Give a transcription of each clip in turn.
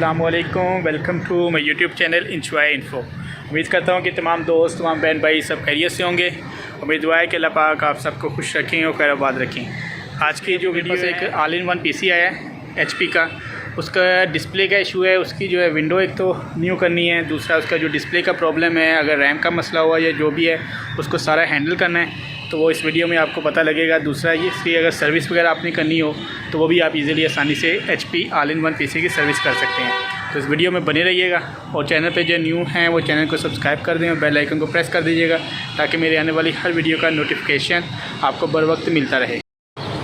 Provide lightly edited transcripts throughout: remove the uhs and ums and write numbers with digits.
अस्सलामुअलैकुम, welcome to my YouTube channel enjoy info. उम्मीद करता हूँ कि तमाम दोस्त, तमाम बहन भाई सब खैरियत से होंगे। उम्मीद दुआ है कि अल्लाह पाक आप सबको खुश रखें और खैराबाद रखें। आज की जो वीडियो है एक ऑल इन वन पीसी आया है HP का, उसका डिस्प्ले का इशू है। उसकी जो है विंडो एक तो न्यू करनी है, दूसरा उसका जो डिस्प्ले का प्रॉब्लम है, अगर रैम का मसला हुआ या जो भी है उसको सारा हैंडल करना है, तो वो इस वीडियो में आपको पता लगेगा। दूसरा ये इसकी अगर सर्विस वगैरह आपने करनी हो तो वो भी आप इजीली आसानी से HP all in one PC की सर्विस कर सकते हैं। तो इस वीडियो में बने रहिएगा और चैनल पे जो न्यू हैं वो चैनल को सब्सक्राइब कर दें और बेल आइकन को प्रेस कर दीजिएगा ताकि मेरे आने वाली हर वीडियो का नोटिफिकेशन आपको बर वक्त मिलता रहे।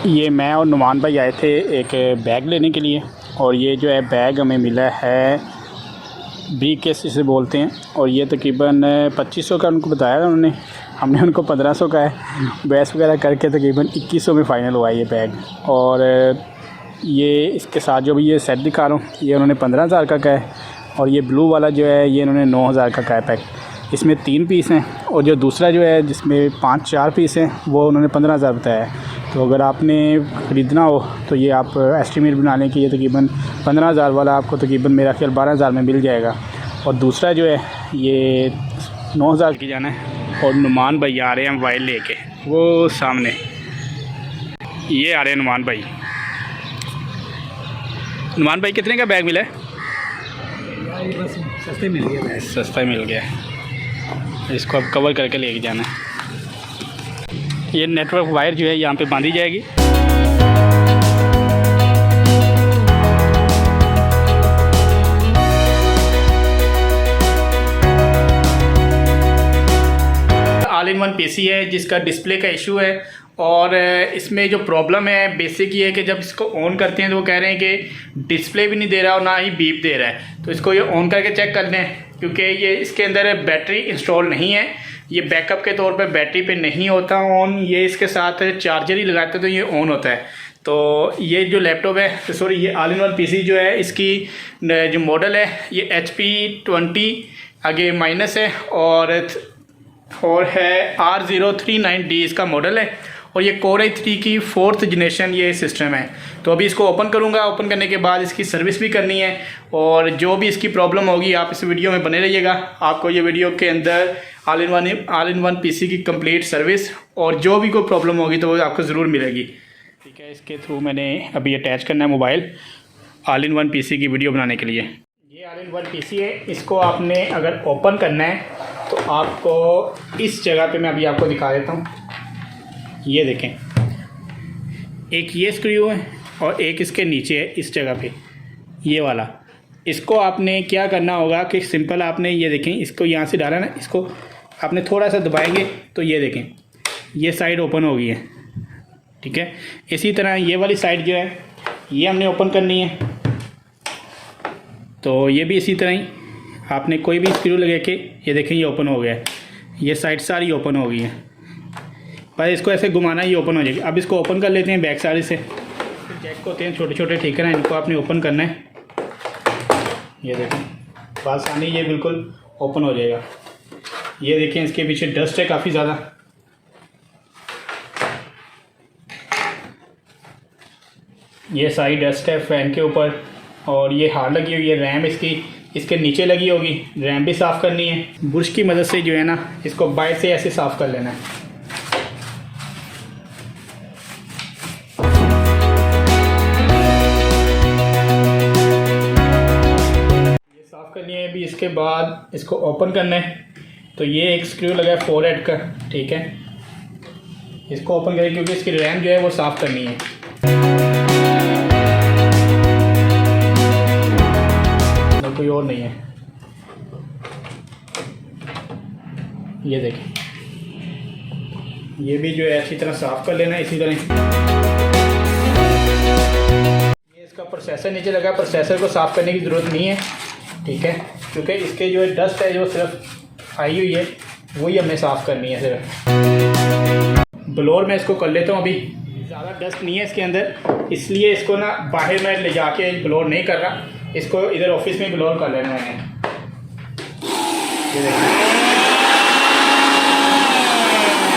ये मैं और नुमान भाई आए थे एक बैग लेने के लिए, और ये जो है बैग हमें मिला है ब्रीफ केस इसे बोलते हैं, और ये तकरीबन 2500 का उनको बताया उन्होंने, हमने उनको 1500 का है। बहस वगैरह करके तकरीबन 2100 में फ़ाइनल हुआ ये बैग। और ये इसके साथ जो भी ये सेट दिखा रहा हूँ ये उन्होंने 15,000 का कहा है, और ये ब्लू वाला जो है ये इन्होंने 9,000 का कहा है पैक। इसमें 3 पीस हैं, और जो दूसरा जो है जिसमें 5-4 पीस हैं वो उन्होंने 15,000 बताया है। तो अगर आपने ख़रीदना हो तो ये आप एस्टीमेट बना लें कि ये तकरीबन 15,000 वाला आपको तकरीबन मेरा ख्याल 12,000 में मिल जाएगा, और दूसरा जो है ये 9,000 की जाना है। और नुमान भाई आ रहे हैं मोबाइल लेके, वो सामने ये आ रहे हैं नुमान भाई। नुमान भाई कितने का बैग मिला है? बस सस्ते मिल गया बैग। सस्ता मिल गया, इसको अब कवर करके लेके जाना है। ये नेटवर्क वायर जो है यहाँ पे बांधी जाएगी। ऑल इन वन पीसी है जिसका डिस्प्ले का इशू है, और इसमें जो प्रॉब्लम है बेसिक ये है कि जब इसको ऑन करते हैं तो वो कह रहे हैं कि डिस्प्ले भी नहीं दे रहा और ना ही बीप दे रहा है। तो इसको ये ऑन करके चेक कर लें, क्योंकि ये इसके अंदर बैटरी इंस्टॉल नहीं है। ये बैकअप के तौर पे बैटरी पे नहीं होता ऑन, ये इसके साथ चार्जर ही लगाते हैं तो ये ऑन होता है। तो ये जो लैपटॉप है, सॉरी ये ऑल इन वन पीसी जो है, इसकी जो मॉडल है ये HP 20 आगे माइनस है, और है R039D इसका मॉडल है, और ये Core i3 की 4th जनरेशन ये सिस्टम है। तो अभी इसको ओपन करूँगा, ओपन करने के बाद इसकी सर्विस भी करनी है, और जो भी इसकी प्रॉब्लम होगी आप इस वीडियो में बने रहिएगा। आपको ये वीडियो के अंदर ऑल इन वन पीसी की कंप्लीट सर्विस और जो भी कोई प्रॉब्लम होगी तो वो आपको ज़रूर मिलेगी। ठीक है, इसके थ्रू मैंने अभी अटैच करना है mobile all in one PC की वीडियो बनाने के लिए। ये ऑल इन वन पीसी है, इसको आपने अगर ओपन करना है तो आपको इस जगह पे मैं अभी आपको दिखा देता हूँ। ये देखें, एक ये स्क्रू है और एक इसके नीचे है इस जगह पे, ये वाला। इसको आपने क्या करना होगा कि सिंपल आपने ये देखें, इसको यहाँ से डाला ना, इसको आपने थोड़ा सा दबाएंगे तो ये देखें ये साइड ओपन हो गई है। ठीक है, इसी तरह ये वाली साइड जो है ये हमने ओपन करनी है, तो ये भी इसी तरह ही आपने कोई भी स्क्रू लगा के ये देखें ये ओपन हो गया है। ये साइड सारी ओपन हो गई है, पर इसको ऐसे घुमाना ये ओपन हो जाएगी। अब इसको ओपन कर लेते हैं बैक साइड से। जैक होते हैं छोटे छोटे ठीक है, इनको आपने ओपन करना है। ये देखें आसानी, ये बिल्कुल ओपन हो जाएगा। ये देखें इसके पीछे डस्ट है काफ़ी ज़्यादा। ये सारी डस्ट है फ़ैन के ऊपर, और ये हार्ड लगी हुई है। रैम इसके नीचे लगी होगी, रैम भी साफ़ करनी है। ब्रश की मदद से जो है ना इसको बाहर से ऐसे साफ़ कर लेना है। ये साफ़ करनी है। अभी इसके बाद इसको ओपन करना है, तो ये एक स्क्रू लगा है 4 हेड का। ठीक है, इसको ओपन करें क्योंकि इसकी रैम जो है वो साफ़ करनी है। कोई और नहीं है। ये देखें, ये भी जो है अच्छी तरह साफ़ कर लेना है इसी तरह। ये इसका प्रोसेसर नीचे लगा, प्रोसेसर को साफ़ करने की ज़रूरत नहीं है। ठीक है, क्योंकि इसके जो डस्ट है जो सिर्फ आई हुई है वही हमें साफ़ करनी है सिर्फ। ब्लोर में इसको कर लेता हूँ, अभी ज़्यादा डस्ट नहीं है इसके अंदर, इसलिए इसको ना बाहर में ले जाके ब्लोर नहीं कर रहा, इसको इधर ऑफिस में ब्लोर कर लेना है। ये देखिए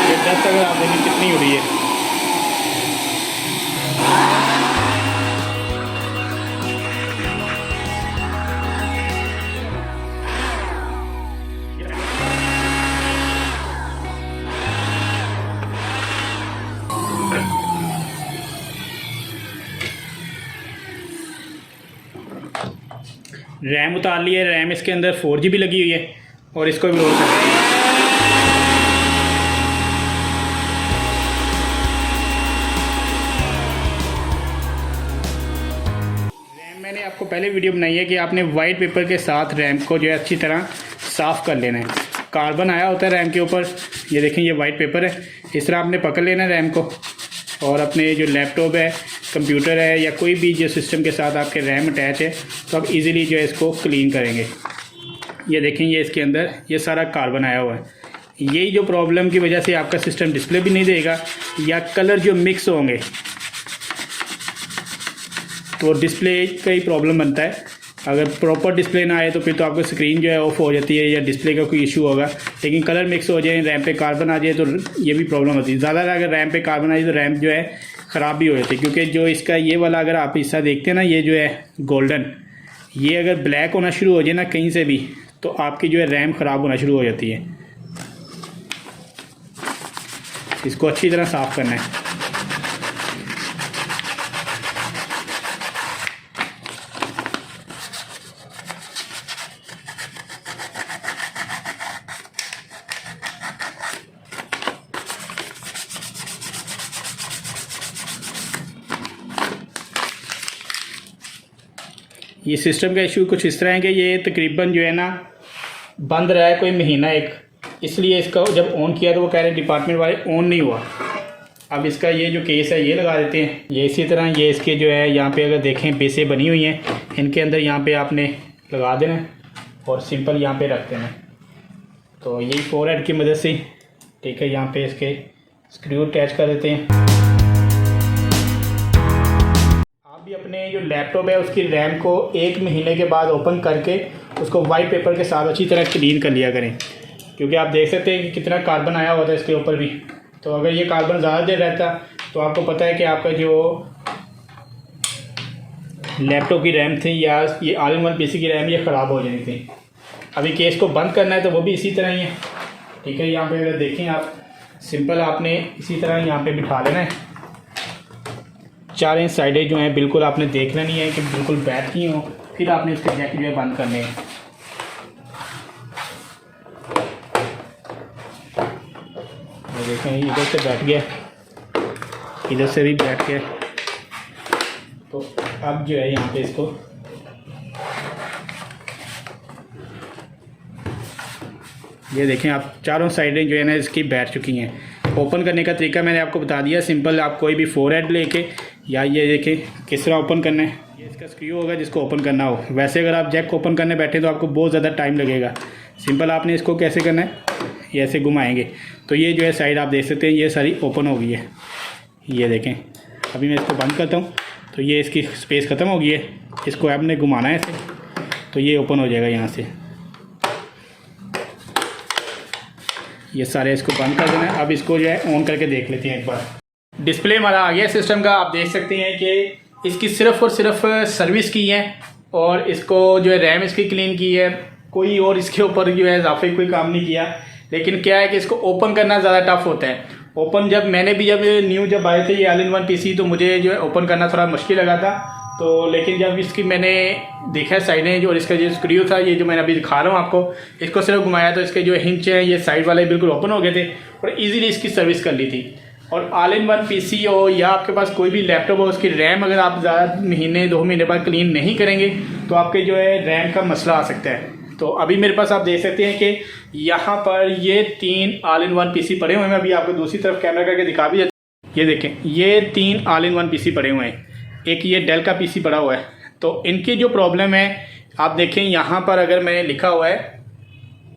ये डस्ट अगर आप देखिए कितनी हो रही है। रैम उतार ली है। रैम इसके अंदर 4GB लगी हुई है और इसको भी रोल करते हैं। रैम मैंने आपको पहले वीडियो बनाई है कि आपने वाइट पेपर के साथ रैम को जो है अच्छी तरह साफ़ कर लेना है। कार्बन आया होता है रैम के ऊपर, ये देखें ये वाइट पेपर है। इस तरह आपने पकड़ लेना है रैम को और अपने जो लैपटॉप है, कंप्यूटर है या कोई भी जो सिस्टम के साथ आपके रैम अटैच है तो आप इजीली जो है इसको क्लीन करेंगे। ये देखें ये इसके अंदर ये सारा कार्बन आया हुआ है। यही जो प्रॉब्लम की वजह से आपका सिस्टम डिस्प्ले भी नहीं देगा या कलर जो मिक्स होंगे तो डिस्प्ले का ही प्रॉब्लम बनता है। अगर प्रॉपर डिस्प्ले ना आए तो फिर तो आपको स्क्रीन जो है ऑफ हो जाती है या डिस्प्ले का कोई इशू होगा। लेकिन कलर मिक्स हो जाए, रैम पे कार्बन आ जाए तो ये भी प्रॉब्लम होती है। ज़्यादा अगर रैम पे कार्बन आ जाए तो रैम जो है ख़राब भी हो जाती है, क्योंकि जो इसका ये वाला अगर आप हिस्सा देखते हैं ना, ये जो है गोल्डन, ये अगर ब्लैक होना शुरू हो जाए ना कहीं से भी तो आपकी जो है रैम ख़राब होना शुरू हो जाती है। इसको अच्छी तरह साफ़ करना है। ये सिस्टम का इशू कुछ इस तरह है कि ये तकरीबन जो है ना बंद रहा है कोई महीना एक, इसलिए इसका जब ऑन किया तो वो कह रहे हैं डिपार्टमेंट वाले ऑन नहीं हुआ। अब इसका ये जो केस है ये लगा देते हैं। ये इसी तरह ये इसके जो है यहाँ पे अगर देखें बेसें बनी हुई हैं, इनके अंदर यहाँ पे आपने लगा देना है और सिंपल यहाँ पे रख देना है। तो यही फोरहेड की मदद से ठीक है यहाँ पे इसके स्क्रू अटैच कर देते हैं। भी अपने जो लैपटॉप है उसकी रैम को 1 महीने के बाद ओपन करके उसको वाइट पेपर के साथ अच्छी तरह क्लीन कर लिया करें, क्योंकि आप देख सकते हैं कि कितना कार्बन आया होता है इसके ऊपर भी। तो अगर ये कार्बन ज़्यादा देर रहता तो आपको पता है कि आपका जो लैपटॉप की रैम थी या ये ऑल इन वन पीसी की रैम ये ख़राब हो जानी थी। अभी केस को बंद करना है तो वो भी इसी तरह ही है। ठीक है, यहाँ पर अगर देखें आप सिंपल आपने इसी तरह यहाँ पर बिठा देना है। 4 इंच साइडें जो हैं बिल्कुल आपने देख लेनी है कि बिल्कुल बैठी हो, फिर आपने इसके जैक जो है बंद करने हैं। ये देखें इधर से बैठ गया, इधर से भी बैठ गया। तो अब जो है यहाँ पे इसको ये देखें आप चारों साइडें जो है ना इसकी बैठ चुकी हैं। ओपन करने का तरीका मैंने आपको बता दिया। सिंपल आप कोई भी फोरहेड लेके या ये देखें किस तरह ओपन करना है। ये इसका स्क्रू होगा जिसको ओपन करना हो। वैसे अगर आप जैक ओपन करने बैठे तो आपको बहुत ज़्यादा टाइम लगेगा। सिंपल आपने इसको कैसे करना है, ये ऐसे घुमाएंगे तो ये जो है साइड आप देख सकते हैं ये सारी ओपन हो गई है। ये देखें अभी मैं इसको बंद करता हूँ तो ये इसकी स्पेस ख़त्म हो गई है। इसको आपने घुमाना है ऐसे तो ये ओपन हो जाएगा यहाँ से। ये सारे इसको बंद कर देना है। अब इसको जो है ऑन करके देख लेते हैं एक बार। डिस्प्ले हमारा आ गया सिस्टम का। आप देख सकते हैं कि इसकी सिर्फ़ और सिर्फ सर्विस की है और इसको जो है रैम इसकी क्लीन की है। कोई और इसके ऊपर जो है इजाफे कोई काम नहीं किया। लेकिन क्या है कि इसको ओपन करना ज़्यादा टफ होता है। ओपन जब न्यू जब आए थे ये ऑल इन वन पीसी तो मुझे जो है ओपन करना थोड़ा मुश्किल लगा था। तो लेकिन जब इसकी मैंने देखा साइडें जो और इसका जो स्क्रू था ये जो मैंने अभी दिखा रहा हूँ आपको, इसको सिर्फ घुमाया तो इसके जो हिंच हैं ये साइड वाले बिल्कुल ओपन हो गए थे और इजीली इसकी सर्विस कर ली थी। और ऑल इन वन पीसी हो या आपके पास कोई भी लैपटॉप हो, उसकी रैम अगर आप ज़्यादा महीने 2 महीने बाद क्लीन नहीं करेंगे तो आपके जो है रैम का मसला आ सकता है। तो अभी मेरे पास आप देख सकते हैं कि यहाँ पर ये 3 ऑल इन वन पीसी पड़े हुए हैं। अभी आपको दूसरी तरफ कैमरा करके दिखा भी देता हूँ। ये देखें ये 3 ऑल इन वन पीसी पड़े हुए हैं। एक ये डेल का पीसी पड़ा हुआ है। तो इनकी जो प्रॉब्लम है आप देखें यहाँ पर अगर मैंने लिखा हुआ है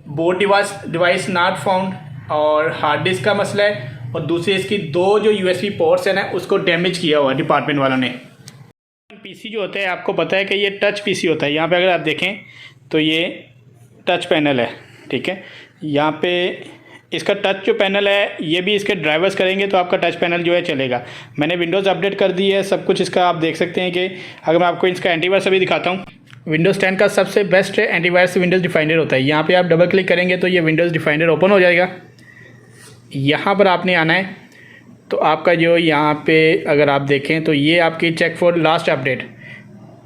बोर्ड डिवाइस नॉट फाउंड और हार्ड डिस्क का मसला है और दूसरी इसकी 2 जो यूएसबी पोर्ट्स हैं ना उसको डैमेज किया हुआ है डिपार्टमेंट वालों ने। पीसी जो होता है आपको पता है कि ये टच पीसी होता है। यहाँ पे अगर आप देखें तो ये टच पैनल है। ठीक है, यहाँ पे इसका टच जो पैनल है ये भी इसके ड्राइवर्स करेंगे तो आपका टच पैनल जो है चलेगा। मैंने विंडोज़ अपडेट कर दी है सब कुछ इसका। आप देख सकते हैं कि अगर मैं आपको इसका एंटीवायरस अभी दिखाता हूँ। विंडोज़ 10 का सबसे बेस्ट एंटीवायरस विंडोज़ डिफाइंडर होता है। यहाँ पे आप डबल क्लिक करेंगे तो ये विंडोज़ डिफाइंडर ओपन हो जाएगा। यहाँ पर आपने आना है तो आपका जो यहाँ पे अगर आप देखें तो ये आपकी चेक फॉर लास्ट अपडेट,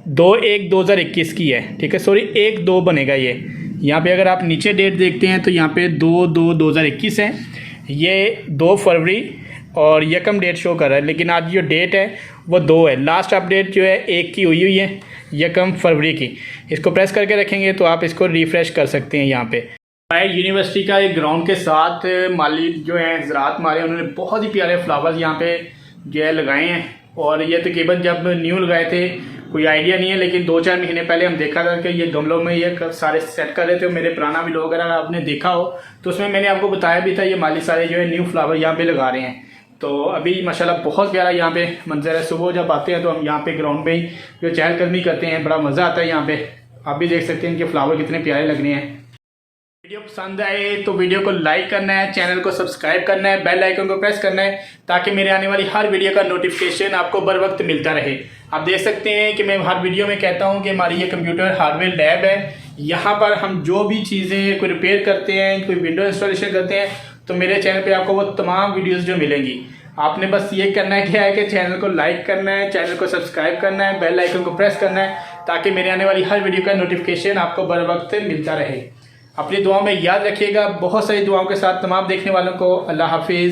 2/1/2021 की है, ठीक है, सॉरी 1/2 बनेगा ये। यहाँ पे अगर आप नीचे डेट देखते हैं तो यहाँ पे 2/2/2021 है, ये 2 फरवरी और यकम डेट शो कर रहा है, लेकिन आज जो डेट है वो 2 है। लास्ट अपडेट जो है 1 की हुई है, यकम फरवरी की। इसको प्रेस करके रखेंगे तो आप इसको रिफ़्रेश कर सकते हैं। यहाँ पे यूनिवर्सिटी का एक ग्राउंड के साथ माली जो है ज़रात मारे, उन्होंने बहुत ही प्यारे फ्लावर्स यहाँ पे जो है लगाए हैं। और ये तकरीबन जब न्यू लगाए थे कोई आइडिया नहीं है, लेकिन 2-4 महीने पहले हम देखा था कि ये गमलों में ये सारे सेट कर रहे थे। मेरे पुराना भी लोग अगर आपने देखा हो तो उसमें मैंने आपको बताया भी था, ये माली सारे जो है न्यू फ्लावर यहाँ पे लगा रहे हैं। तो अभी माशाल्लाह बहुत प्यारा यहाँ पे मंजर है। सुबह जब आते हैं तो हम यहाँ पे ग्राउंड पे ही जो चहलकदमी करते हैं, बड़ा मज़ा आता है यहाँ पे। आप भी देख सकते हैं कि फ्लावर कितने प्यारे लग रहे हैं। वीडियो पसंद आए तो वीडियो को लाइक करना है, चैनल को सब्सक्राइब करना है, बेल आइकन को प्रेस करना है, ताकि मेरे आने वाली हर वीडियो का नोटिफिकेशन आपको बर वक्त मिलता रहे। आप देख सकते हैं कि मैं हर वीडियो में कहता हूं कि हमारी ये कंप्यूटर हार्डवेयर लैब है। यहाँ पर हम जो भी चीज़ें कोई रिपेयर करते हैं, कोई विंडो इंस्टॉलेशन करते हैं, तो मेरे चैनल पर आपको वो तमाम वीडियोज़ जो मिलेंगी। आपने बस ये करना है क्या है कि चैनल को लाइक करना है, चैनल को सब्सक्राइब करना है, बेल आइकन को प्रेस करना है, ताकि मेरे आने वाली हर वीडियो का नोटिफिकेशन आपको बर वक्त मिलता रहे। अपनी दुआओं में याद रखिएगा। बहुत सारी दुआओं के साथ तमाम देखने वालों को अल्लाह हाफिज़।